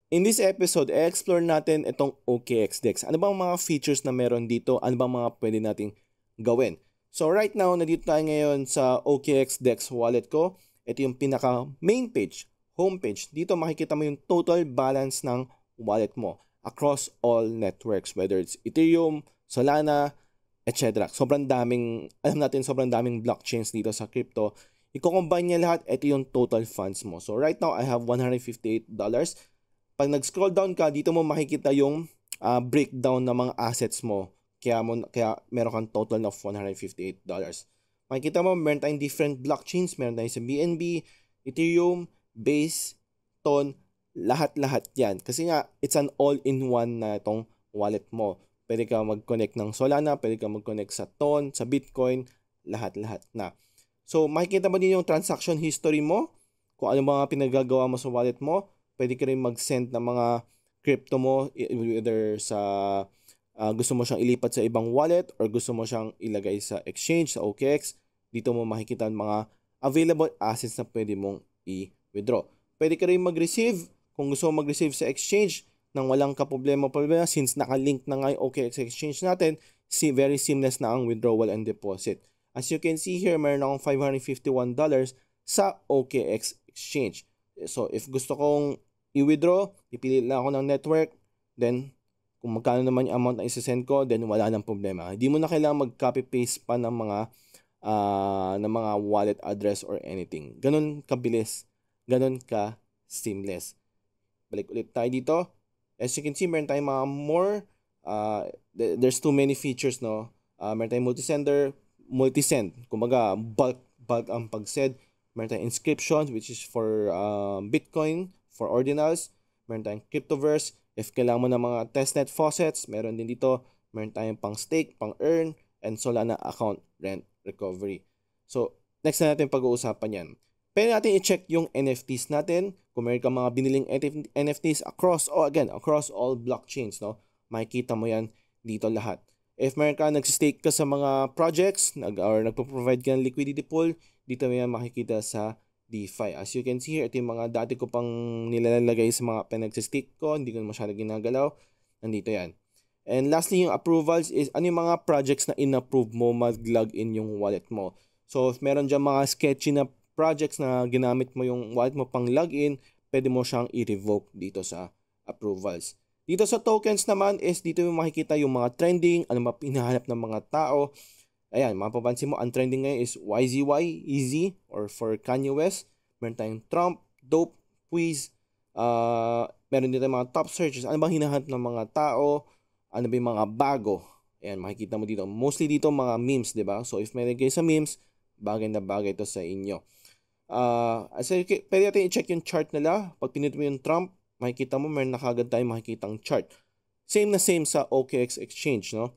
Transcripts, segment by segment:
In this episode, i-explore natin itong OKX Dex. Ano bang mga features na meron dito? Ano bang mga pwede nating gawin? So right now, nandito tayo ngayon sa OKX Dex wallet ko. Ito yung pinaka main page, home page. Dito makikita mo yung total balance ng wallet mo across all networks, whether it's Ethereum, Solana, etc. Alam natin sobrang daming blockchains dito sa crypto. Iko-combine niya lahat, ito yung total funds mo. So right now, I have $158. Pag nag-scroll down ka, dito mo makikita yung breakdown ng mga assets mo. Kaya meron kang total of $158. Makikita mo, meron tayong different blockchains. Meron tayong sa BNB, Ethereum, Base, Ton, lahat-lahat yan. Kasi nga, it's an all-in-one na itong wallet mo. Pwede ka mag-connect ng Solana, pwede ka mag-connect sa Ton, sa Bitcoin, lahat-lahat na. So, makikita mo din yung transaction history mo, kung ano mga pinagagawa mo sa wallet mo. Pwede ka rin mag-send ng mga crypto mo, either sa gusto mo siyang ilipat sa ibang wallet or gusto mo siyang ilagay sa exchange, sa OKX. Dito mo makikita ang mga available assets na pwede mong i-withdraw. Pwede ka rin mag-receive kung gusto mo mag-receive sa exchange nang walang problema since nakalink na nga yung OKX exchange natin, very seamless na ang withdrawal and deposit. As you can see here, meron akong $551 sa OKX exchange. So, if gusto kong i-withdraw, ipili lang ako ng network, then kung magkano naman yung amount na isa-send ko, then wala nang problema. Hindi mo na kailangan mag-copy-paste pa ng mga wallet address or anything. Ganun kabilis, ganun ka seamless. Balik ulit tayo dito. As you can see, meron tayong mga more, there's too many features, no? Meron tayong multisend. Kumbaga, bulk ang pag-send. Meron tayong inscriptions, which is for Bitcoin, for ordinals. Meron tayong Cryptoverse. If kailangan mo ng mga testnet faucets, meron din dito. Meron tayong pang stake, pang earn, and Solana account rent recovery. So, next na natin pag-uusapan yan. Pwede natin i-check yung NFTs natin. Kung meron ka mga biniling NFTs across all blockchains, no? Makikita mo yan dito lahat. If meron ka, nag-stake ka sa mga projects, or nagpo-provide ka ng liquidity pool, dito mo yan makikita sa DeFi. As you can see here, ito yung mga dati ko pang nilalagay sa mga pinag-stake ko, hindi ko masyado ginagalaw. Nandito yan. And lastly, yung approvals is ano yung mga projects na in-approve mo mag-login yung wallet mo. So, if meron dyan mga sketchy na projects na ginamit mo yung wallet mo pang login, pwede mo siyang i-revoke dito sa approvals. Dito sa tokens naman is dito mo makikita yung mga trending, ano mga hinahanap ng mga tao. Ayan, mapapansin mo, ang trending ngayon is YZY, Easy, or for Kanye West. Meron tayong Trump, Dope, Quiz. Meron dito mga top searches. Ano bang hinahanap ng mga tao? Ano ba yung mga bago? Ayan, makikita mo dito. Mostly dito mga memes, di ba? So, if meron kayo sa memes, bagay na bagay ito sa inyo. Pwede natin i-check yung chart nila. Pag pinito mo yung Trump, makikita mo, meron na kagad tayong makikitang chart. Same na same sa OKX exchange, no?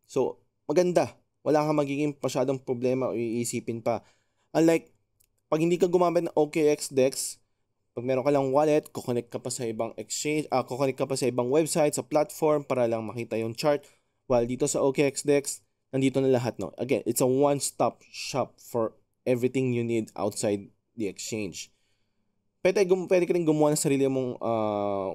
So, maganda. Wala kang magiging masyadong problema o iisipin pa. Unlike, pag hindi ka gumamit ng OKX Dex, pag meron ka lang wallet, kukonect ka pa sa ibang exchange, kukonect ka pa sa ibang website, sa platform para lang makita yung chart. While dito sa OKX Dex, nandito na lahat, no? Again, it's a one-stop shop for everything you need outside the exchange. Pwede ka rin gumawa ng sarili mong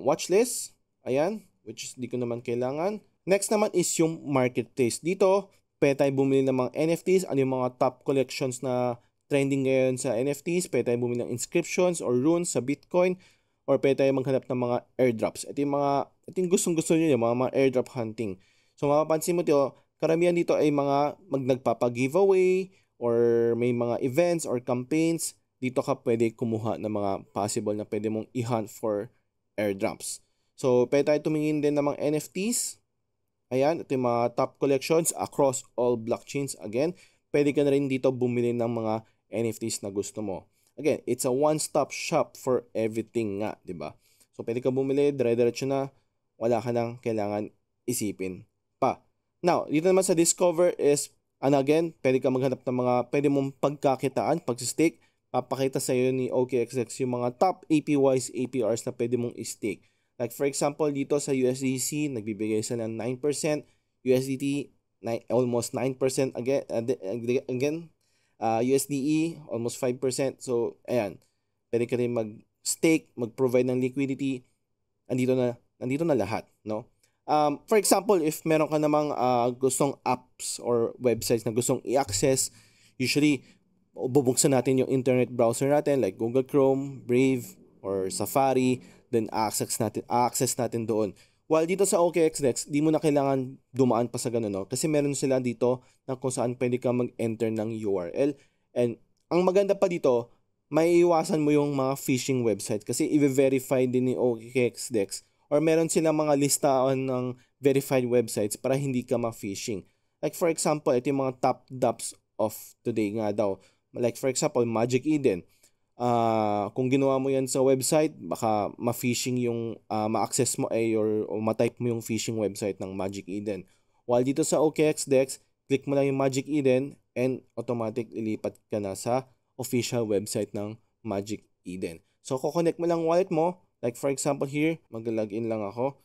watchlist. Ayan, which is di ko naman kailangan. Next naman is yung marketplace. Dito, pwede tayo bumili ng mga NFTs. Ano yung mga top collections na trending ngayon sa NFTs. Pwede tayo bumili ng inscriptions or runes sa Bitcoin. Or pwede tayo maghanap ng mga airdrops. Ito yung gustong-gusto nyo yung mga airdrop hunting. So, mapapansin mo dito, karamihan dito ay mga nagpapa-giveaway or may mga events or campaigns. Dito ka pwede kumuha ng mga possible na pwede mong i-hunt for airdrops. So, pwede tayo tumingin din ng mga NFTs. Ayan, ito yung mga top collections across all blockchains. Again, pwede ka na rin dito bumili ng mga NFTs na gusto mo. Again, it's a one-stop shop for everything nga, di ba? So, pwede ka bumili, dire-diretso na, wala ka nang kailangan isipin pa. Now, dito naman sa Discover is, again, pwede ka maghanap ng mga pwede mong pagkakitaan, pag-stake. Papakita sa iyo ni OKXX yung mga top APYs, APRs na pwede mong i-stake. Like for example, dito sa USDC, nagbibigay sila ng 9%, USDT, almost 9% again, USDE, almost 5%. So, ayan, pwede ka rin mag-stake, mag-provide ng liquidity. nandito na lahat, no? For example, if meron ka namang gustong apps or websites na gustong i-access, usually bubuksan natin yung internet browser natin like Google Chrome, Brave, or Safari, then access natin doon. While dito sa OKXDex, di mo na kailangan dumaan pa sa ganun, no? Kasi meron sila dito na kung saan pwede ka mag-enter ng URL. And ang maganda pa dito, may iwasan mo yung mga phishing website kasi i-verify din ni OKXDex or meron silang mga listaan ng verified websites para hindi ka ma-phishing. Like for example, ito yung mga top DApps of today nga daw. Like for example, Magic Eden. Kung ginawa mo yan sa website, baka ma-phishing yung ma-access mo or ma-type mo yung phishing website ng Magic Eden. While dito sa OKXDex, click mo lang yung Magic Eden and automatic ilipat ka na sa official website ng Magic Eden. So, kukonect mo lang wallet mo. Like for example here, mag-login lang ako.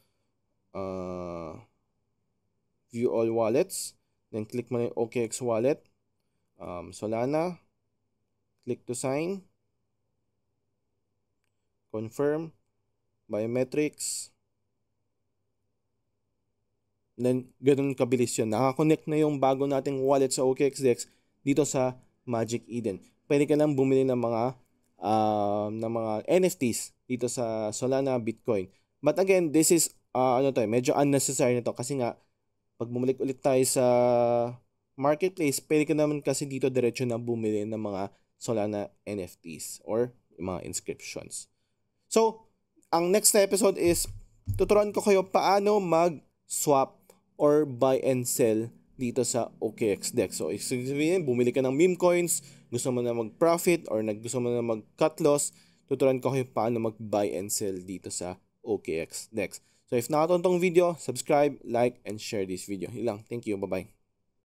View all wallets. Then click mo na yung OKX wallet. Solana. Click to sign. Confirm. Biometrics. Then, ganun kabilis yun. Nakakonect na yung bago nating wallet sa OKXDex dito sa Magic Eden. Pwede ka lang bumili ng mga NFTs dito sa Solana, Bitcoin. But again, this is medyo unnecessary na to kasi nga pag bumalik ulit tayo sa marketplace, pwede ka naman kasi dito diretso na bumili ng mga Solana NFTs or mga inscriptions. So, ang next na episode is tuturuan ko kayo paano mag-swap or buy and sell dito sa OKXDex. So, sabihin, bumili ka ng meme coins, gusto mo na mag-profit or gusto mo na mag-cut loss, tuturuan ko kayo paano mag-buy and sell dito sa OKXDex. So, if nakatulong tong video, subscribe, like, and share this video. Ilang. Thank you. Bye-bye.